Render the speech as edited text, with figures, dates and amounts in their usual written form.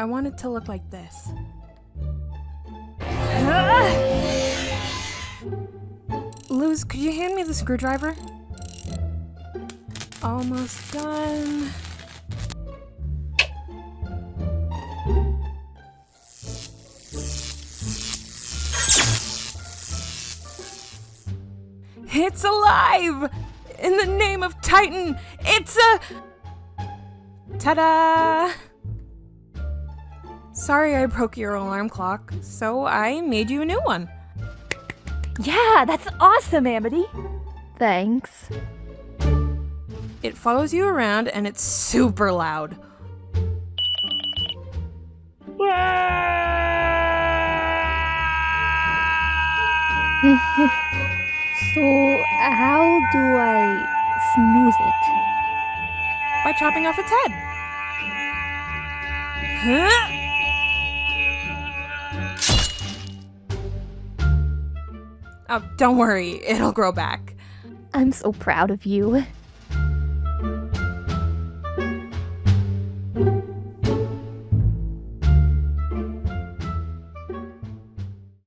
I want it to look like this. Luz, could you hand me the screwdriver? Almost done. It's alive! In the name of Titan, it's a... Ta-da! Sorry I broke your alarm clock, so I made you a new one. Yeah, that's awesome, Amity. Thanks. It follows you around and it's super loud. So, how do I snooze it? By chopping off its head. Huh? Oh, don't worry, it'll grow back. I'm so proud of you.